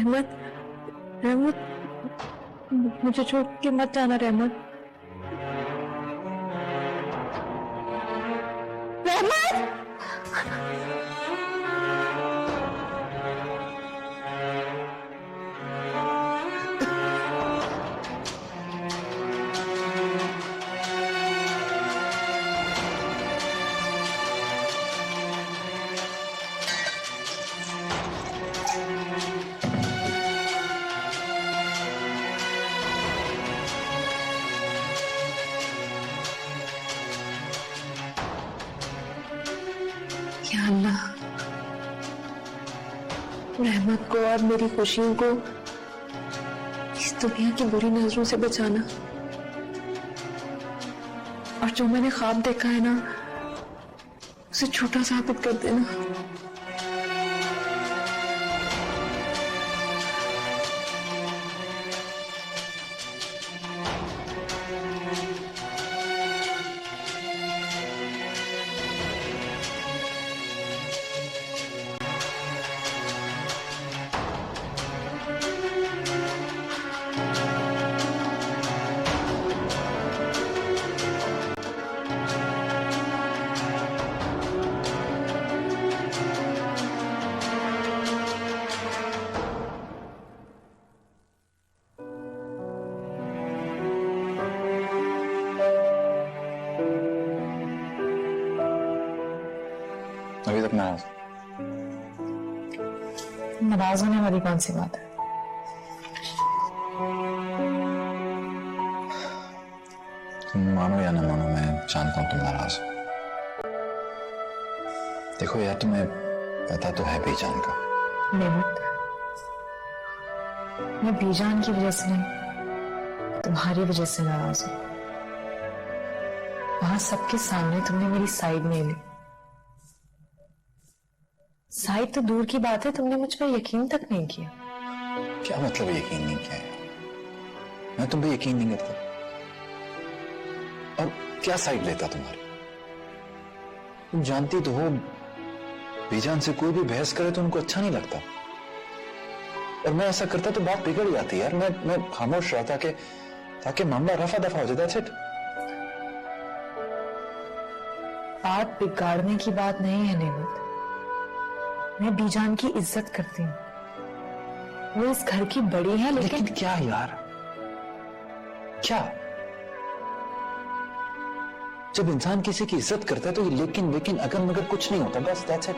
रहमत, रहमत, मुझे छोड़ के मत जाना रहमत। रहमत, या अल्लाह, रहमत को और मेरी खुशियों को इस दुनिया की बुरी नजरों से बचाना, और जो मैंने ख्वाब देखा है ना उसे छोटा साबित कर देना। अभी तक नाराज? नाराज होने वाली कौन सी बात है? तुम मानो या ना मानो, मैं जानता हूं तुम नाराज हो। देखो यार, तुम्हें पता तो है बीजान का। नेमत, मैं बीजान की वजह से नहीं, तुम्हारी वजह से नाराज हूं। वहां सबके सामने तुमने मेरी साइड नहीं ली। साइड तो दूर की बात है, तुमने मुझ पर यकीन तक नहीं किया। क्या मतलब यकीन नहीं किया? मैं तुम पे यकीन नहीं करता। और क्या साइड लेता तुम्हारी? तुम जानती तो हो, बीजान से कोई भी बहस करे तो उनको अच्छा नहीं लगता, और मैं ऐसा करता तो बात बिगड़ जाती यार। मैं खामोश रहता ताकि मामला रफा दफा हो जाता। छिट, बात बिगाड़ने की बात नहीं है नेमत। मैं बीजान की इज्जत करती हूँ, वो इस घर की बड़ी है। लेकिन क्या यार, क्या? जब इंसान किसी की इज्जत करता है तो ये लेकिन अगर मगर कुछ नहीं होता, बस दैट्स इट।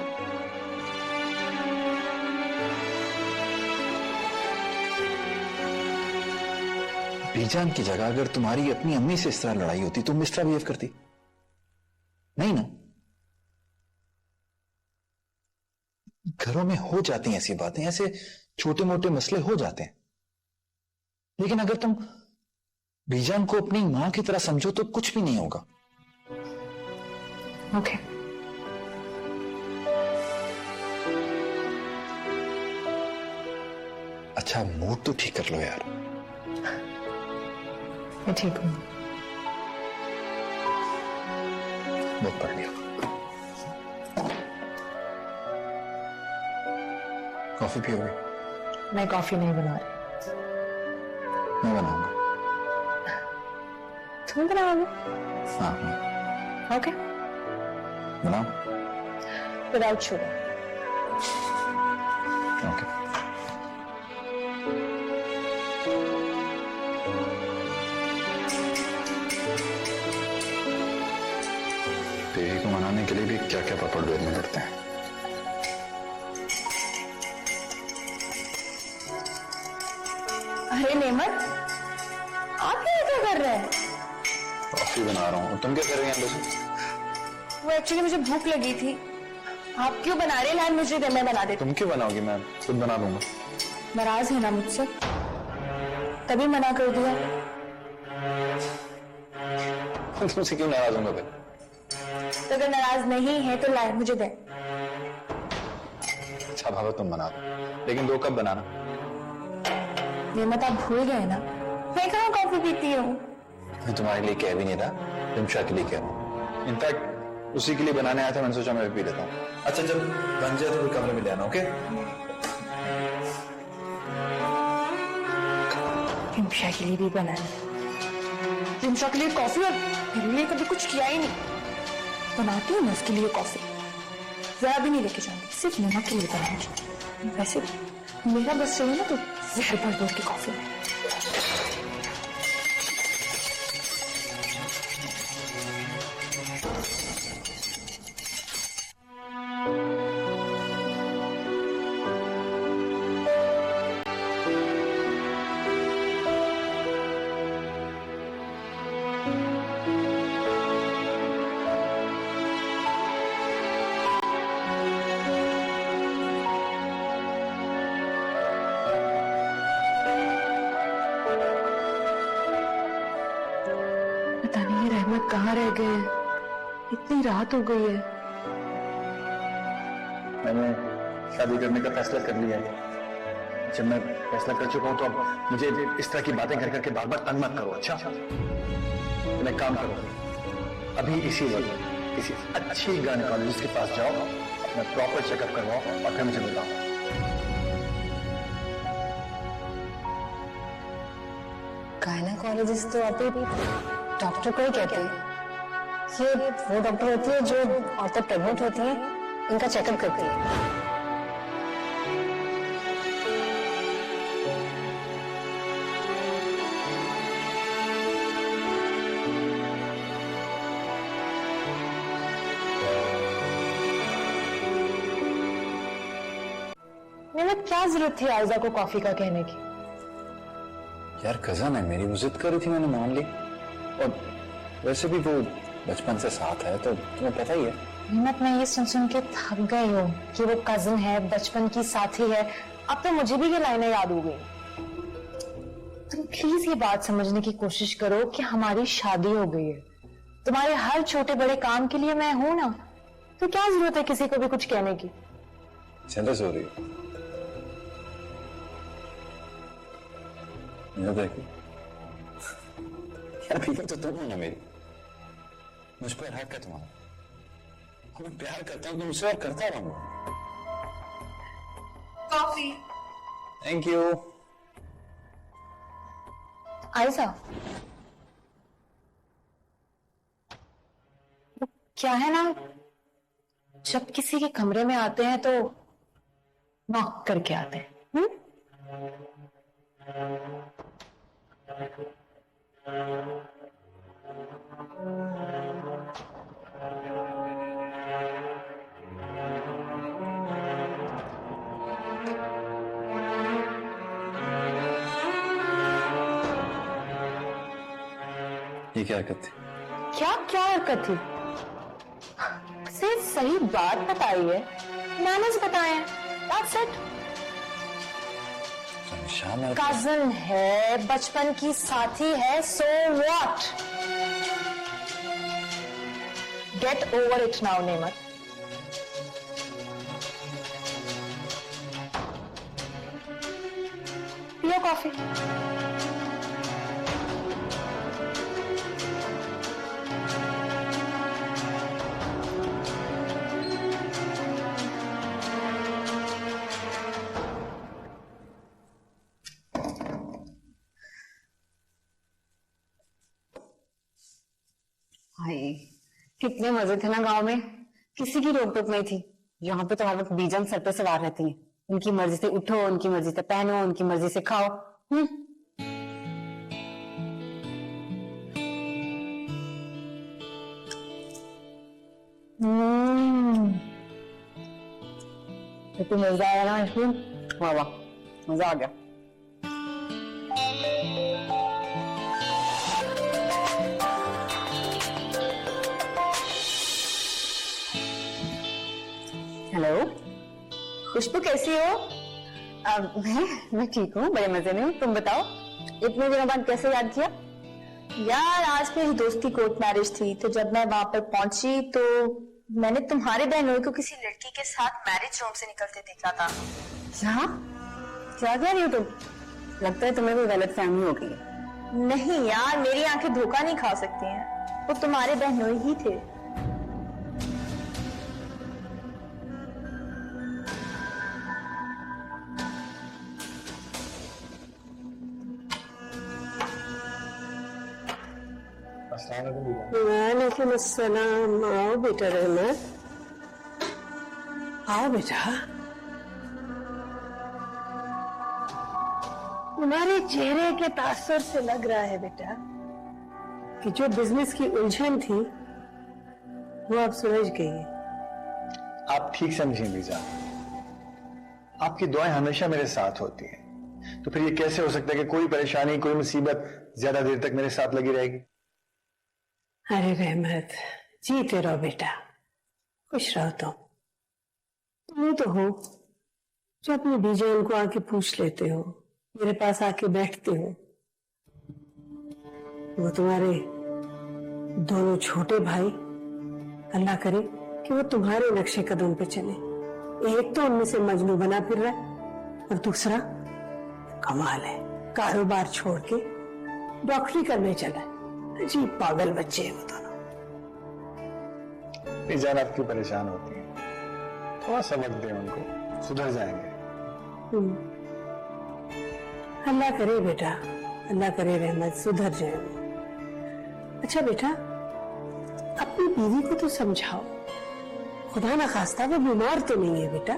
बीजान की जगह अगर तुम्हारी अपनी अम्मी से इस तरह लड़ाई होती, तुम इस तरह बिहेव करती? नहीं ना। घरों में हो जाती हैं ऐसी बातें, ऐसे छोटे मोटे मसले हो जाते हैं, लेकिन अगर तुम बीजान को अपनी मां की तरह समझो तो कुछ भी नहीं होगा। ओके। अच्छा, मूड तो ठीक कर लो यार। मैं ठीक हूं। बहुत पढ़ लिया। कॉफी पियोगे? मैं कॉफी नहीं बना रही। मैं बनाऊंगा। तुम बनाओगे? हाँ, मैं। ओके। बनाओ। Without sugar. ओके। बेबी को मनाने के लिए भी क्या क्या पापड़ बेलने पड़ते हैं। अरे नेमत, आप क्या कर रहे हैं? कॉफी बना रहा हूँ। तुम क्या कर रही हैं अंदर से? वो एक्चुअली मुझे भूख लगी थी। आप क्यों बना रहे हैं? मुझे दे, मैं बना देती। तुम क्यों बनाओगी? मैं खुद बना दूंगा। नाराज है ना मुझसे? तभी मना कर दिया। तुमसे क्यों नाराज होंगे फिर? तो अगर नाराज नहीं है तो लाए, मुझे दे। अच्छा भाभी, तुम बना दो, लेकिन 2 कप बनाना। नेमत, आप भूल गए ना, मैं कहाँ कॉफी पीती हूँ। मैं तुम्हारे लिए कह भी नहीं रहा, रिमशा के लिए कह रहा हूँ। इनफैक्ट उसी के लिए बनाने आया था, मैंने सोचा मैं भी पी लेता हूँ। अच्छा, जब बन जाए तो कमरे में ले आना। ओके? रिमशा के लिए भी बनाया, रिमशा के लिए कॉफी, और मेरे लिए कभी कुछ किया ही नहीं। बनाती हूँ मैं उसके लिए कॉफी, जरा भी नहीं लेके जाऊंगी, सिर्फ नमक के लिए बनाऊंगी। वैसे मेरा बस चाहिए ना तो जहर भर दो उसकी कॉफी में। पता नहीं रहमत कहाँ रह गए, इतनी रात हो गई है। मैंने शादी करने का फैसला कर लिया है। जब मैं फैसला कर चुका हूं तो अब मुझे इस तरह की बातें कर करके बार बार तंग मत करो, अच्छा? तुम एक काम करो, अभी इसी वक्त किसी अच्छी गायनेकोलॉजिस्ट के पास जाओ, अपना प्रॉपर चेकअप करवाओ और फिर मुझे बताओ। गायनेकोलॉजिस्ट तो अभी डॉक्टर को ही कहते हैं। ये वो डॉक्टर होती है जो औरतें प्रेग्नेंट होती हैं, उनका चेकअप करती है। मेहनत क्या जरूरत थी आयजा को कॉफी का कहने की? यार कजन है मेरी, वो जिद करी थी, मैंने मान ली। और वैसे भी वो बचपन से साथ है तो तुम्हें पता ही है। हिम्मत, मैं ये सुन के थक गई हूँ कि वो कजिन है, बचपन की साथी है। अब तो मुझे भी ये लाइनें याद हो गई। तुम प्लीज ये बात समझने की कोशिश करो कि हमारी शादी हो गई है। तुम्हारे हर छोटे बड़े काम के लिए मैं हूं ना, तो क्या जरूरत है किसी को भी कुछ कहने की? जेलस हो रही है यार, फिक्र तो तुम हो ना मेरी, मुझ पर हक है तुम्हारा। मैं प्यार करता हूँ तुमसे और करता रहूंगा। कॉफी। Thank you. आयजा, क्या है ना, जब किसी के कमरे में आते हैं तो नॉक करके आते हैं। ये क्या हरकत थी? क्या क्या हरकत थी? सिर्फ सही बात बताई है, मैनेज बताए हैं, that's it। कजन है, बचपन की साथी है, so what? Get over it now, नेमत। पियो कॉफी। हाय, कितने मजे थे ना गांव में, किसी की रोक टोक नहीं थी। यहाँ पे तो हर वक्त बीजन सर पे सवार रहती हैं। उनकी मर्जी से उठो, उनकी मर्जी से पहनो, उनकी मर्जी से खाओ। तो मजा आया ना इसमें? वाह वाह, मजा आ गया। हेलो खुशबू, कैसी हो? मैं ठीक हूँ, बड़े मजे में हूँ। तुम बताओ, इतने दिनों बाद कैसे याद किया? यार आज मेरी दोस्त की कोर्ट मैरिज थी, तो जब मैं वहां पर पहुंची तो मैंने तुम्हारे बहनोई को किसी लड़की के साथ मैरिज रूम से निकलते देखा था। क्या क्या कह रही हो तुम? लगता है तुम्हें कोई गलत फहमी हो गई है। नहीं यार, मेरी आंखें धोखा नहीं खा सकती हैं, वो तुम्हारे बहनोई ही थे। वालेकुम अस्सलाम। आओ बेटा रहमत, आओ बेटा। तुम्हारे चेहरे के तासुर से लग रहा है बेटा कि जो बिजनेस की उलझन थी वो अब सुलझ गई है। आप ठीक समझें वीजा, आपकी दुआएं हमेशा मेरे साथ होती हैं, तो फिर ये कैसे हो सकता है कि कोई परेशानी, कोई मुसीबत ज्यादा देर तक मेरे साथ लगी रहेगी? अरे रहमत, जीते रहो बेटा, खुश रहो। तुम तो हो जो अपने बीजान को आके पूछ लेते हो, मेरे पास आके बैठते हो। वो तुम्हारे दोनों छोटे भाई, अल्लाह करे कि वो तुम्हारे नक्शे कदम पे चले। एक तो उनमें से मजनू बना फिर रहा है और दूसरा कमाल है, कारोबार छोड़ के डॉक्टरी करने चला है। अजीब पागल बच्चे हैं वो दोनों। जान आप क्यों परेशान होती हैं? थोड़ा सा वक्त दें उनको, सुधर जाएंगे। अल्लाह करे बेटा, अल्लाह करे रहमत, सुधर जाए। अच्छा बेटा, अपनी बीवी को तो समझाओ, खुदा ना खास्ता वो बीमार तो नहीं है बेटा।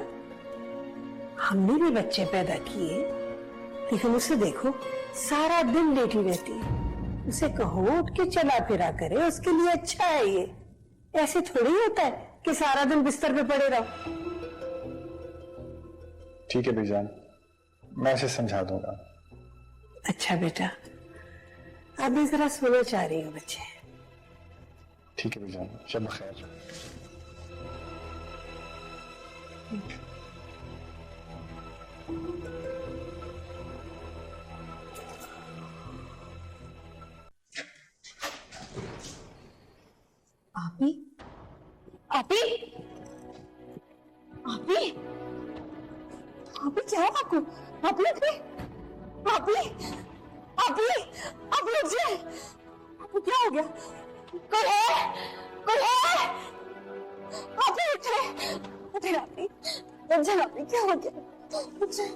हमने भी बच्चे पैदा किए, लेकिन उसे देखो सारा दिन लेटी रहती है। उसे कहो उठ के चला फिरा करे, उसके लिए अच्छा है ये। ऐसे थोड़ी होता है कि सारा दिन बिस्तर पे पड़े रहो। ठीक है बेजान, मैं उसे समझा दूंगा। अच्छा बेटा, अब मैं जरा सोना चाह रही हूँ बच्चे। ठीक है बेजान, शब खैर। आपी, आपी, आपी, आपी क्या हुआ आपको? आपी, आपी, आपी, आपी, आप रुक जाए। आपको क्या हो गया? कोई है? कोई है? आपी उठे, उठे आपी, रुक जाए आपी, क्या हो गया? रुक जाए।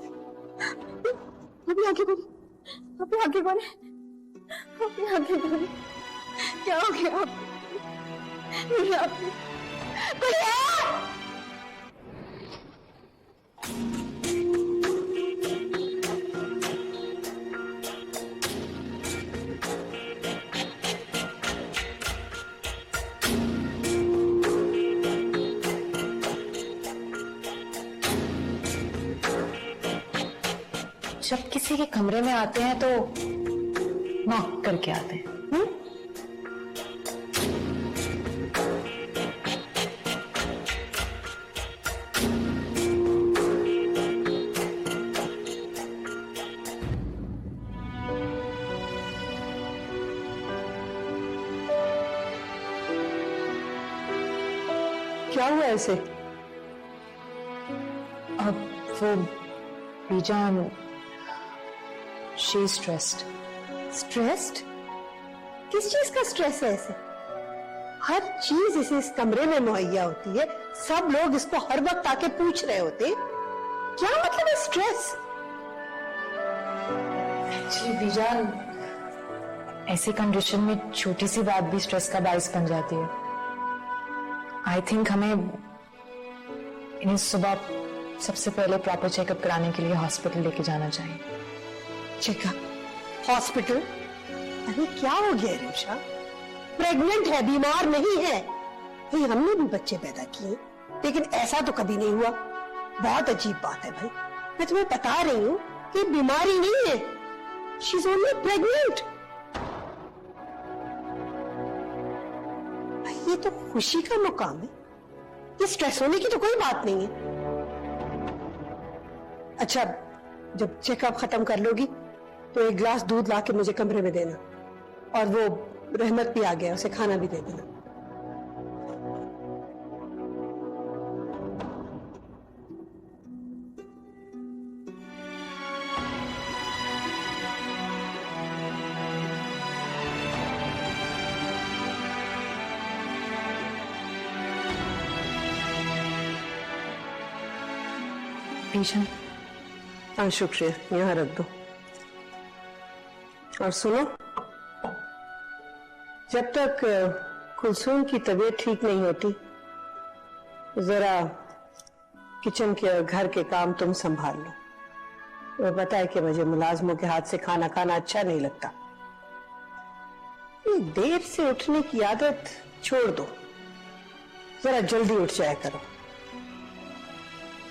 आपी आगे बोले, आपी आगे बोले, आपी आगे बोले, क्या हो गया आपी? कोई है? जब किसी के कमरे में आते हैं तो नॉक करके आते हैं। क्या हुआ ऐसे? अब वो बीजान, शी स्ट्रेस्ड। स्ट्रेस्ड? किस चीज का स्ट्रेस है ऐसे? हर चीज इसे इस कमरे में मुहैया होती है, सब लोग इसको हर वक्त आके पूछ रहे होते। क्या मतलब है स्ट्रेस? एक्चुअली बीजान, ऐसी कंडीशन में छोटी सी बात भी स्ट्रेस का बायस बन जाती है। आई थिंक हमें इन्हें सुबह सबसे पहले प्रॉपर चेकअप कराने के लिए हॉस्पिटल लेके जाना चाहिए। चेकअप? हॉस्पिटल? अरे क्या हो गया रिमशा? प्रेग्नेंट है, बीमार नहीं है। भाई हमने भी बच्चे पैदा किए, लेकिन ऐसा तो कभी नहीं हुआ। बहुत अजीब बात है भाई। मैं तुम्हें बता रही हूँ कि बीमारी नहीं है, शी इज ओनली प्रेग्नेंट। ये तो खुशी का मुकाम है, ये स्ट्रेस होने की तो कोई बात नहीं है। अच्छा, जब चेकअप खत्म कर लोगी तो एक गिलास दूध ला के मुझे कमरे में देना, और वो रहमत भी आ गया, उसे खाना भी दे देना। बीजान, हाँ शुक्रिया, यहाँ रख दो। और सुनो, जब तक कुलसूम की तबीयत ठीक नहीं होती, जरा किचन के घर के काम तुम संभाल लो। वो पता है कि मुझे मुलाजमों के हाथ से खाना खाना अच्छा नहीं लगता। ये देर से उठने की आदत छोड़ दो, जरा जल्दी उठ जाया करो।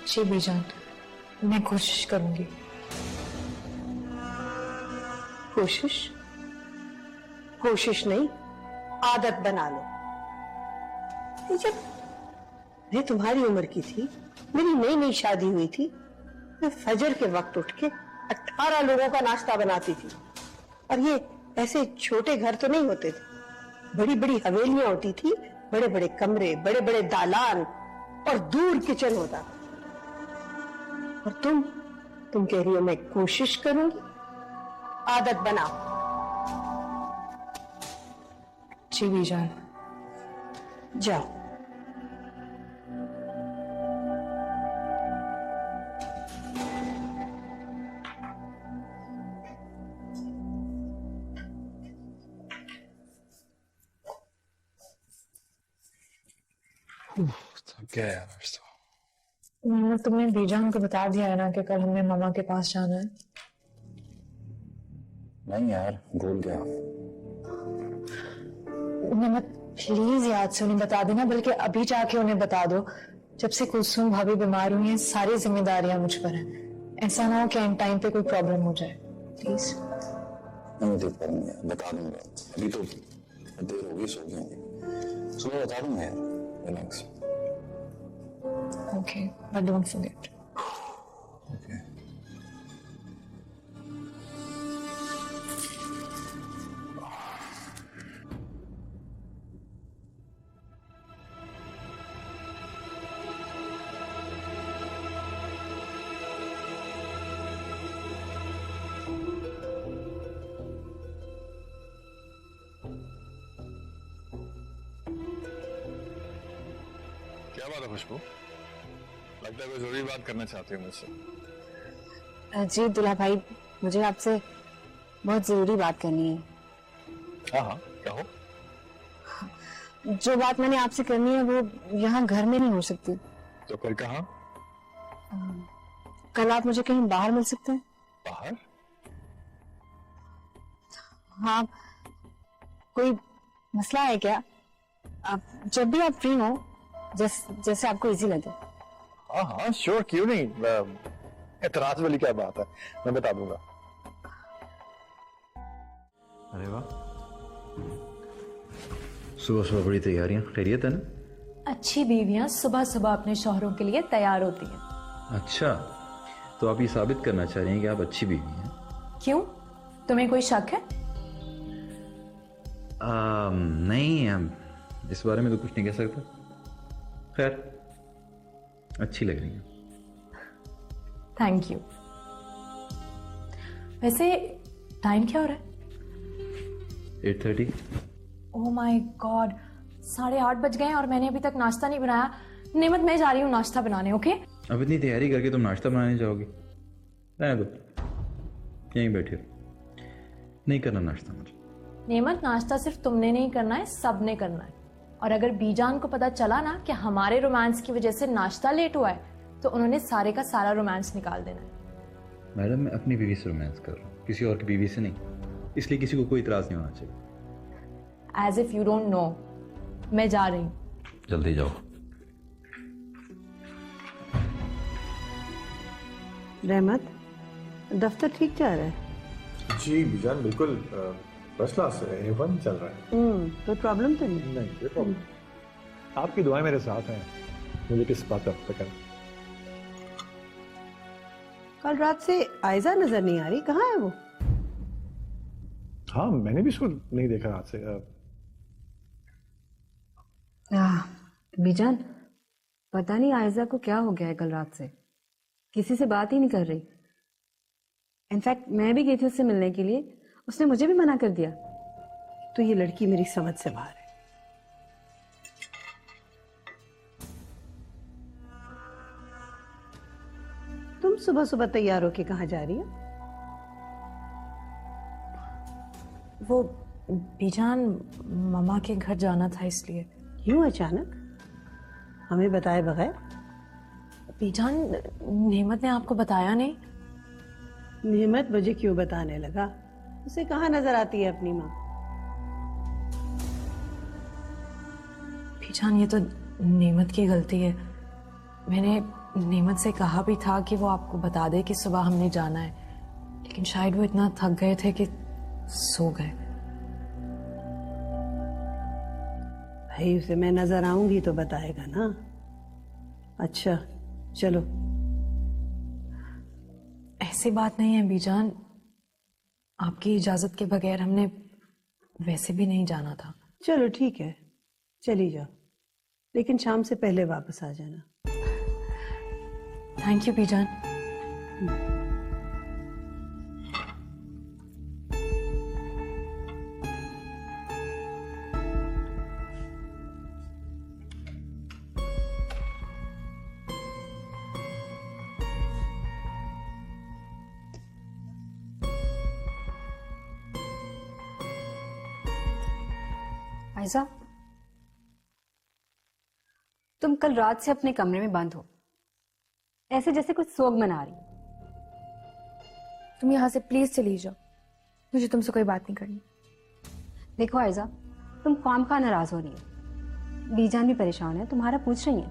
जी बीजान, मैं कोशिश करूंगी। कोशिश नहीं, आदत बना लो। ये जब मैं तुम्हारी उम्र की थी, मेरी नई नई शादी हुई थी, मैं फजर के वक्त उठ के 18 लोगों का नाश्ता बनाती थी। और ये ऐसे छोटे घर तो नहीं होते थे, बड़ी बड़ी हवेलियां होती थी, बड़े बड़े कमरे, बड़े बड़े दालान और दूर किचन होता। और तुम कह रही हो मैं कोशिश करूंगी? आदत बनाओ। जी बीजान। जाओ। थक गया यार आज तो। मैंने तुमने बीजान को बता दिया है ना कि कल हमें मामा के पास जाना है। नहीं यार, भूल गया। उन्हें प्लीज याद से उन्हें बता देना, बल्कि अभी जाके उन्हें बता दो। जब से कुलसूम भाभी बीमार हुई हैं, सारी जिम्मेदारियां मुझ पर हैं। ऐसा ना हो कि इन टाइम पे कोई प्रॉब्लम हो जाए। प्लीज। नहीं देख पाऊंगा, बता दूंगा। अभी तो देर होगी, सो गए होंगे। सुबह बता दूंगा यार, relax. Okay, but don't forget. Okay. क्या बात है खुशबू? लगता है कोई जरूरी बात करना चाहते हो मुझसे। जी दुल्हा भाई, मुझे आपसे बहुत जरूरी बात करनी है। हाँ हाँ, कहो। जो बात मैंने आपसे करनी है वो यहाँ घर में नहीं हो सकती। तो फिर कहाँ? कल आप मुझे कहीं बाहर मिल सकते हैं? बाहर? हाँ, कोई मसला है क्या? आप जब भी आप फ्री हो, जैसे आपको इजी लगे। हाँ हाँ श्योर, क्यों नहीं। एतराज वाली क्या बात है, मैं बता दूंगा। अरे वाह, सुबह सुबह बड़ी तैयारियां। खैरियत है ना? अच्छी बीवियां सुबह सुबह अपने शौहरों के लिए तैयार होती हैं। अच्छा, तो आप ये साबित करना चाह रही हैं कि आप अच्छी बीवी हैं? क्यों, तुम्हें कोई शक है? नहीं, इस बारे में तो कुछ नहीं कह सकता। खैर, अच्छी लग रही है। Thank you. वैसे टाइम क्या हो रहा है? 8:30। ओह माय गॉड, 8:30 बज गए हैं और मैंने अभी तक नाश्ता नहीं बनाया। नेमत, मैं जा रही हूँ नाश्ता बनाने। ओके? अब इतनी तैयारी करके तुम नाश्ता बनाने जाओगे? रहने दो, यहीं बैठे हो। नहीं करना नाश्ता मुझे। नेमत, नाश्ता सिर्फ तुमने नहीं करना है, सबने करना है। और अगर बीजान को पता चला ना कि हमारे रोमांस की वजह से नाश्ता लेट हुआ है, तो उन्होंने सारे का सारा रोमांस निकाल देना है। मैडम, मैं अपनी बीवी से रोमांस कर रहा हूँ, किसी और की बीवी से नहीं। इसलिए किसी को कोई इतराज नहीं होना चाहिए। As if you don't know, मैं जा रही हूँ। जल्दी जाओ। रहमत, दफ्तर ठीक जा रहा है? जी बीजान, बिल्कुल फर्स्ट क्लास है, A1 चल रहा है। कोई प्रॉब्लम तो नहीं? नहीं, कोई प्रॉब्लम। आपकी दुआएं मेरे साथ हैं, मुझे किस बात का फिक्र नहीं। कल रात से आयजा नजर नहीं आ रही, कहाँ है वो? हाँ, मैंने भी इसको नहीं देखा रात से। बीजान, पता नहीं आयजा को क्या हो गया है कल रात से, किसी से बात ही नहीं कर रही। इनफैक्ट मैं भी गई थी उससे मिलने के लिए, उसने मुझे भी मना कर दिया। तो ये लड़की मेरी समझ से बाहर है। तुम सुबह सुबह तैयार होके कहाँ जा रही हो? वो बीजान ममा के घर जाना था इसलिए। क्यों अचानक, हमें बताए बगैर? बीजान नेमत ने आपको बताया नहीं? नेमत मुझे क्यों बताने लगा? उसे कहाँ नजर आती है अपनी माँ? बीजान ये तो नेमत की गलती है। मैंने नेमत से कहा भी था कि वो आपको बता दे कि सुबह हमने जाना है, लेकिन शायद वो इतना थक गए थे कि सो गए। भाई उसे मैं नजर आऊंगी तो बताएगा ना। अच्छा चलो। ऐसी बात नहीं है बीजान, आपकी इजाजत के बगैर हमने वैसे भी नहीं जाना था। चलो ठीक है, चली जाओ, लेकिन शाम से पहले वापस आ जाना। Thank you बीजान। आयजा, तुम कल रात से अपने कमरे में बंद हो, ऐसे जैसे कुछ सोग मना रही। तुम यहाँ से प्लीज चली जाओ, मुझे तुमसे कोई बात नहीं करनी। देखो आयजा, तुम खामखा नाराज हो रही हो, बीजान भी परेशान है, तुम्हारा पूछ रही है।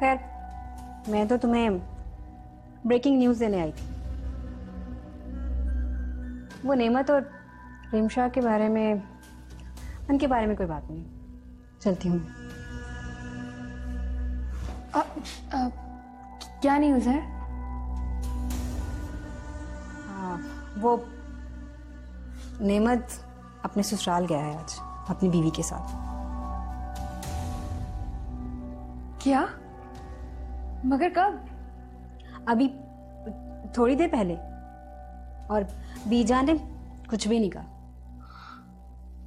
खैर, मैं तो तुम्हें ब्रेकिंग न्यूज देने आई थी। वो नेमत और रिमशा के बारे में, उनके बारे में कोई बात नहीं, चलती हूँ। क्या न्यूज़ है? वो नेमत अपने ससुराल गया है आज अपनी बीवी के साथ। क्या? मगर कब? अभी थोड़ी देर पहले, और बीजान ने कुछ भी नहीं कहा।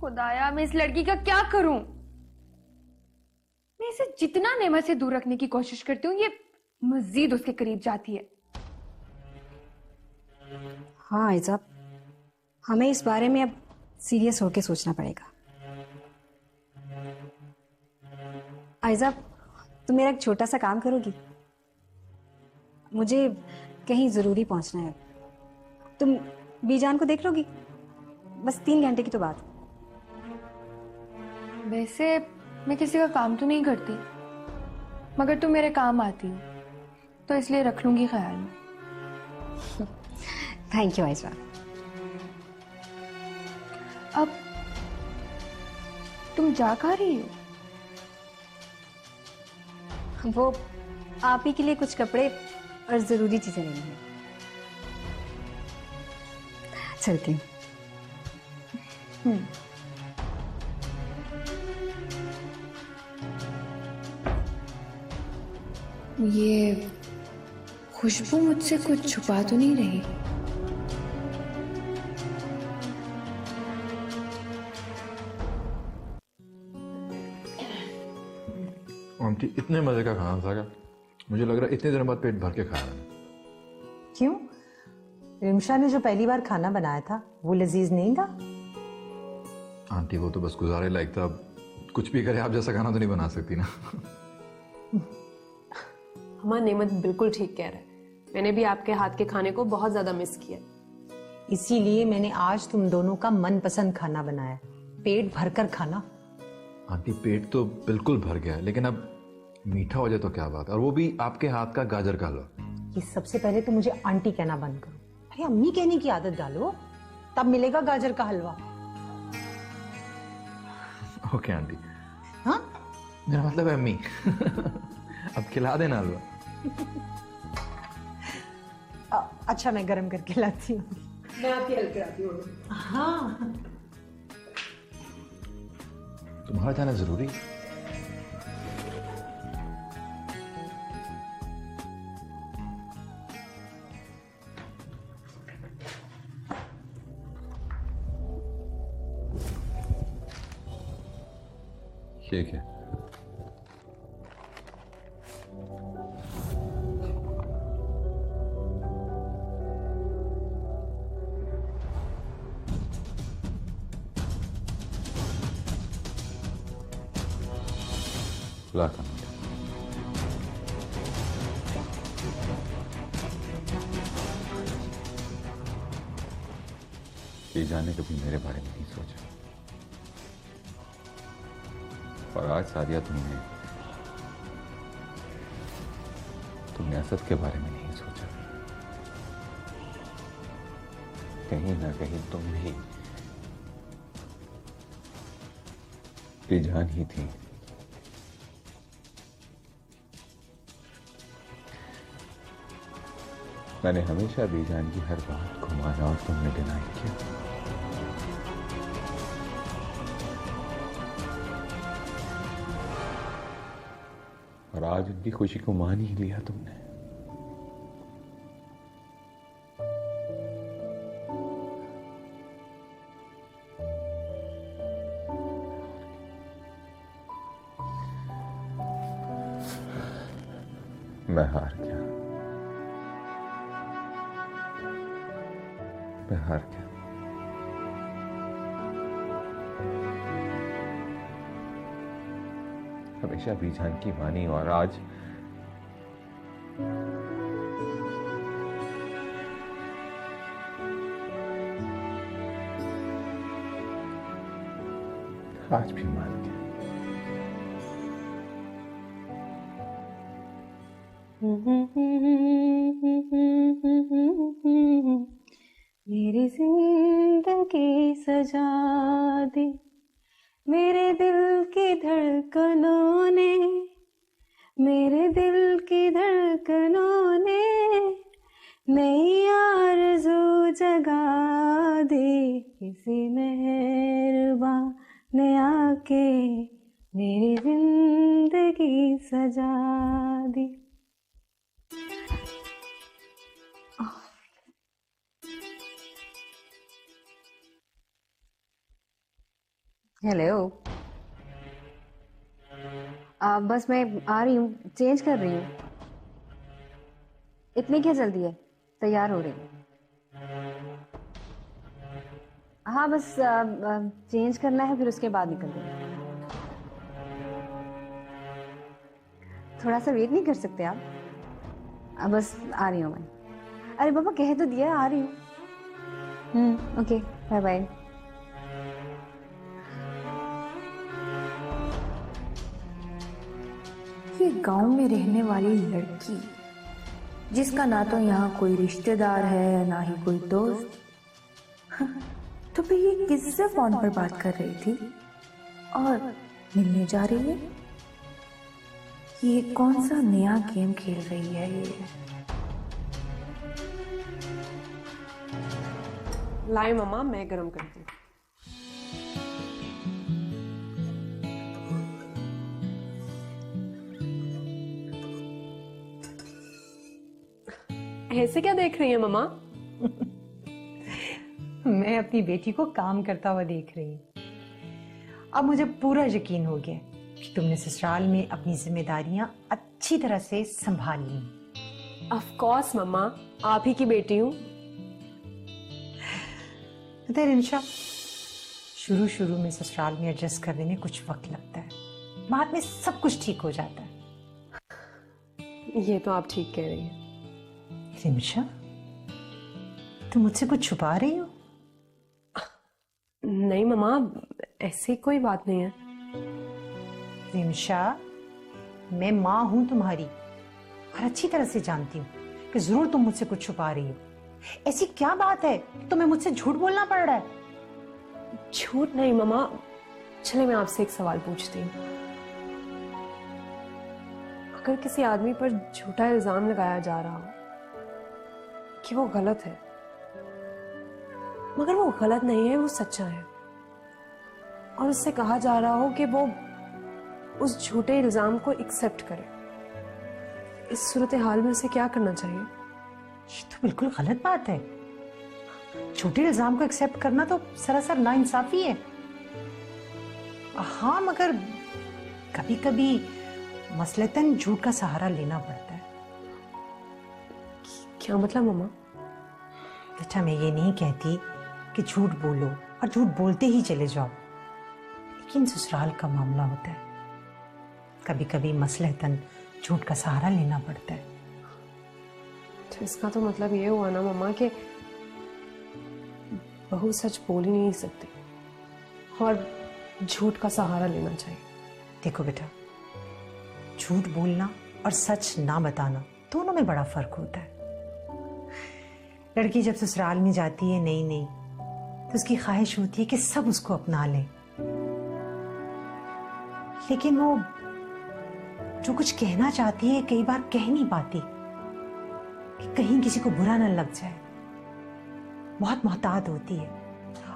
खुदाया, मैं इस लड़की का क्या करूं? मैं इसे जितना नेमत से दूर रखने की कोशिश करती हूँ, ये मजीद उसके करीब जाती है। हाँ आयजा, हमें इस बारे में अब सीरियस होकर सोचना पड़ेगा। आयजा, तुम मेरा एक छोटा सा काम करोगी? मुझे कहीं जरूरी पहुंचना है। तुम बीजान को देख लोगी? बस 3 घंटे की तो बात। वैसे मैं किसी का काम तो नहीं करती, मगर तुम मेरे काम आती हो, तो इसलिए रख लूंगी ख्याल में। थैंक यू आयजा। अब तुम जा कहाँ रही हो? वो आप ही के लिए कुछ कपड़े और जरूरी चीजें लेनी है, चलती हूँ। ये खुशबू मुझसे कुछ छुपा तो नहीं रही? आंटी, इतने मजे का खाना था क्या? मुझे लग रहा है इतने दिनों बाद पेट भर के खा रहा है। क्यों? रिमशा ने जो पहली बार खाना बनाया था वो लजीज नहीं था? आंटी वो तो बस गुजारे लायक था, कुछ भी करे आप जैसा खाना तो नहीं बना सकती ना। हमारा नेमत बिल्कुल ठीक कह रहा है, मैंने भी आपके हाथ के खाने को बहुत ज्यादा मिस किया। इसीलिए मैंने आज तुम दोनों का मनपसंद खाना बनाया, पेट भरकर खाना। आंटी पेट तो बिल्कुल भर गया है, लेकिन अब मीठा हो जाए तो क्या बात, और वो भी आपके हाथ का गाजर का हलवा। कि सबसे पहले तो मुझे आंटी कहना बंद करो, अरे अम्मी कहने की आदत डालो, तब मिलेगा गाजर का हलवा। Okay aunty. हाँ, मेरा मतलब है अम्मी। अब खिला देना हलवा। अच्छा मैं गरम करके लाती हूँ। मैं आपकी हेल्प कराती हूँ। हाँ तुम्हारा जाना जरूरी? ठीक है। बुला कर मुझे। बीजान ने कभी मेरे बारे में नहीं सोचा, और आज सादिया तुमने असद के बारे में नहीं सोचा। कहीं ना कहीं तुम भी बीजान ही थी। मैंने हमेशा बीजान की हर बात को माना और तुमने डिनाई किया। और आज उनकी खुशी को मान ही लिया तुमने। मैं हार गया, मैं हार गया। हमेशा बीजान की मानी और आज भी मान गया। मेरी जिंदगी सजा दी मेरे दिल की धड़कनों ने, मेरे दिल की धड़कनों ने नई आरज़ू जगा दी। किसी मेहरबान ने आके मेरी जिंदगी सजा दी। हेलो, बस मैं आ रही हूँ, चेंज कर रही हूँ। इतनी क्या जल्दी है, तैयार हो रही हूँ। हाँ बस चेंज करना है, फिर उसके बाद निकल रही। थोड़ा सा वेट नहीं कर सकते आप? बस आ रही हूँ मैं। अरे पापा कह तो दिया, आ रही हूँ। Okay, bye bye. ये गांव में रहने वाली लड़की जिसका ना तो यहाँ कोई रिश्तेदार है ना ही कोई दोस्त, तो फिर ये किससे फोन पर बात कर रही थी और मिलने जा रही है? ये कौन सा नया गेम खेल रही है ये? लाए मम्मा, मैं गरम करती हूँ। ऐसे क्या देख रही है मम्मा? मैं अपनी बेटी को काम करता हुआ देख रही हूँ। अब मुझे पूरा यकीन हो गया कि तुमने ससुराल में अपनी जिम्मेदारियां अच्छी तरह से संभाल ली। ऑफ कोर्स मम्मा, आप ही की बेटी हूँ। रिंशा, शुरू शुरू में ससुराल में एडजस्ट करने में कुछ वक्त लगता है, बाद में सब कुछ ठीक हो जाता है। ये तो आप ठीक कह रही हैं। रिंशा, तुम मुझसे कुछ छुपा रही हो? नहीं मम्मा, ऐसी कोई बात नहीं है। रिंशा, मैं माँ हूं तुम्हारी और अच्छी तरह से जानती हूँ कि जरूर तुम मुझसे कुछ छुपा रही हो। ऐसी क्या बात है कि तुम्हें मुझसे झूठ बोलना पड़ रहा है? झूठ नहीं मम्मा। चले मैं आपसे एक सवाल पूछती हूँ। अगर किसी आदमी पर झूठा इल्जाम लगाया जा रहा हो कि वो गलत है, मगर वो गलत नहीं है, वो सच्चा है, और उससे कहा जा रहा हो कि वो उस झूठे इल्जाम को एक्सेप्ट करे, इस सूरत हाल में उसे क्या करना चाहिए? ये तो बिल्कुल गलत बात है। झूठे इल्जाम को एक्सेप्ट करना तो सरासर नाइंसाफी है। हाँ, मगर कभी कभी मसलतन झूठ का सहारा लेना पड़ता है। क्या मतलब मम्मा? बेटा, मैं ये नहीं कहती कि झूठ बोलो और झूठ बोलते ही चले जाओ, लेकिन ससुराल का मामला होता है, कभी कभी मसलहतन झूठ का सहारा लेना पड़ता है। तो इसका तो मतलब ये हुआ ना मम्मा कि बहू सच बोल ही नहीं सकती और झूठ का सहारा लेना चाहिए। देखो बेटा, झूठ बोलना और सच ना बताना दोनों में बड़ा फर्क होता है। लड़की जब ससुराल में जाती है नई नई तो उसकी ख्वाहिश होती है कि सब उसको अपना लें, लेकिन वो जो कुछ कहना चाहती है कई बार कह नहीं पाती कि कहीं किसी को बुरा न लग जाए। बहुत मोहतात होती है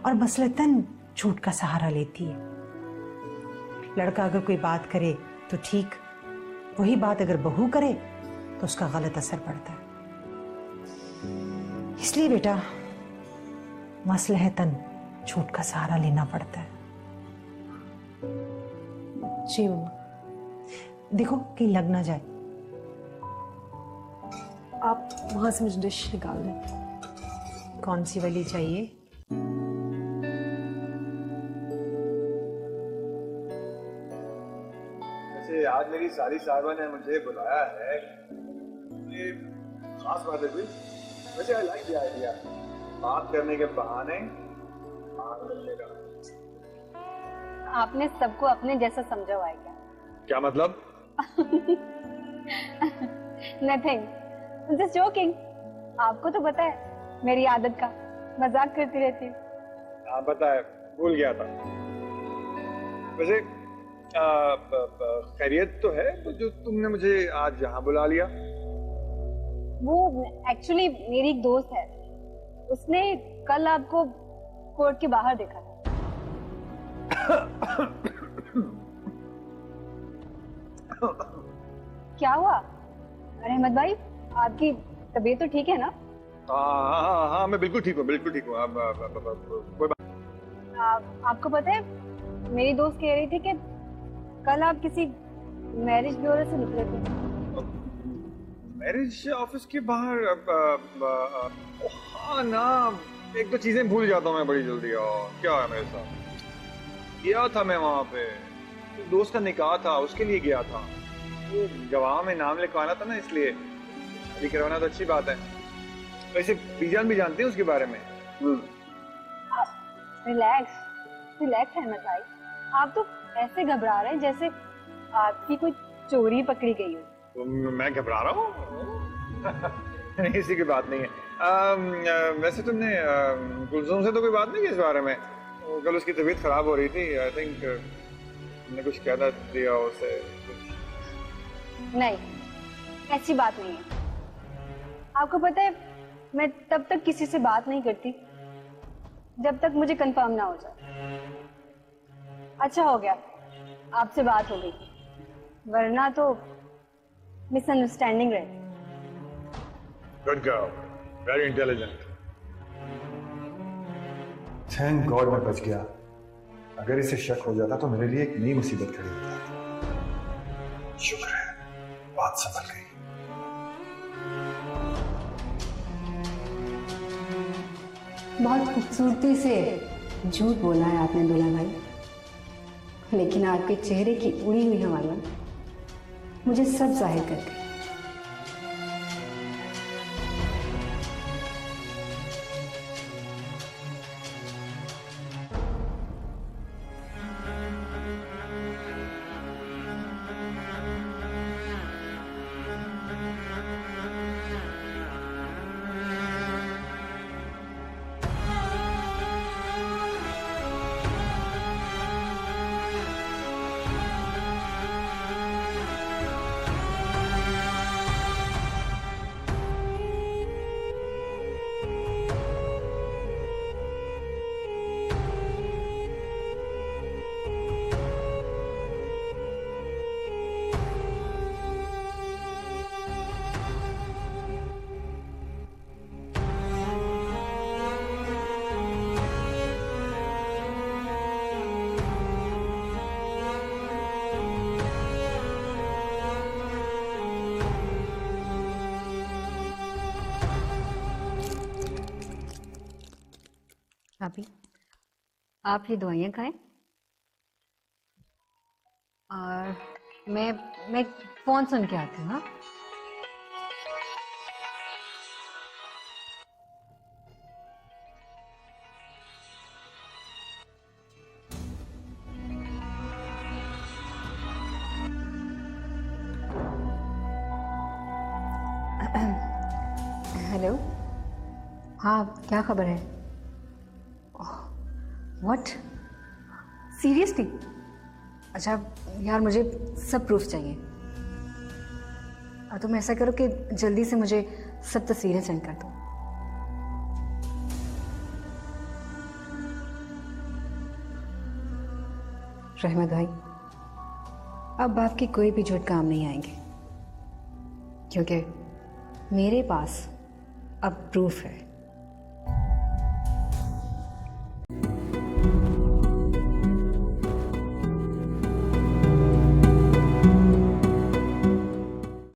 और मसलतन झूठ का सहारा लेती है। लड़का अगर कोई बात करे तो ठीक, वही बात अगर बहू करे तो उसका गलत असर पड़ता है। इसलिए बेटा मसलहतन झूठ का सहारा लेना पड़ता है। जी मम्मा। देखो कहीं लग ना जाए। आप वहां से मुझे डिश निकाल दें। कौन सी वाली चाहिए? वैसे आज मेरी सारी साहबा ने मुझे बुलाया है, ये खास बात है कोई? वैसे आई लाइक द आइडिया, बात करने के बहाने आग लगने का। आपने सबको अपने जैसा समझा हुआ है क्या? क्या मतलब? Nothing, just joking. आपको तो पता है मेरी आदत का, मजाक करती रहती हूँ। हाँ पता है, भूल गया था। वैसे खैरियत तो है तो जो तुमने मुझे आज यहाँ बुला लिया? वो एक्चुअली मेरी एक दोस्त है, उसने कल आपको कोर्ट के बाहर देखा था। क्या हुआ रहमत भाई, आपकी तबीयत तो ठीक है ना? हाँ मैं बिल्कुल ठीक हूँ, बिल्कुल ठीक हूँ। कोई बात। आपको पता है मेरी दोस्त कह रही थी कि कल आप किसी मैरिज ब्यूरो से निकले थे। मैरिज ऑफिस के बाहर? हाँ ना, एक तो चीजें भूल जाता हूँ मैं बड़ी जल्दी। और क्या है मेरे साथ, गया था मैं वहाँ पे, दोस्त का निकाह था, उसके लिए गया था। वो गवाह में नाम लिखवाना था ना, इसलिए शादी करवाना तो अच्छी बात है। वैसे बीजान भी जानते हैं उसके बारे में? रिलैक्स है भाई, आप तो ऐसे घबरा रहे हैं जैसे आपकी कोई चोरी पकड़ी गई हो। तो मैं घबरा रहा हूँ? नहीं, इसी की बात नहीं है। वैसे तुमने कुलसुम से तो कोई बात नहीं की इस बारे में? कल उसकी तबीयत खराब हो रही थी, आई थिंक तुमने कुछ कह दिया उसे कुछ? नहीं, ऐसी बात नहीं है। आपको पता है मैं तब तक किसी से बात नहीं करती जब तक मुझे कंफर्म ना हो जाए। अच्छा हो गया आपसे बात हो गई, वरना तो मिसअंडरस्टैंडिंग रहे। Good girl, very intelligent. Thank God मैं बच गया। अगर इसे शक हो जाता तो मेरे लिए एक नई मुसीबत खड़ी हो जाती। शुक्र है बात संभल गई। बहुत खूबसूरती से झूठ बोला है आपने दूल्हा भाई, लेकिन आपके चेहरे की उड़ी हुई हवाएं मुझे सब जाहिर कर गई। अभी आप ये दवाइयाँ खाएं और मैं फोन सुन के आती हूँ। हाँ हेलो। हाँ क्या खबर है? व्हाट? सीरियसली? अच्छा यार मुझे सब प्रूफ चाहिए। तुम ऐसा करो कि जल्दी से मुझे सब तस्वीरें सेंड कर दो। रहमत भाई, अब आपके कोई भी झूठ काम नहीं आएंगे, क्योंकि मेरे पास अब प्रूफ है।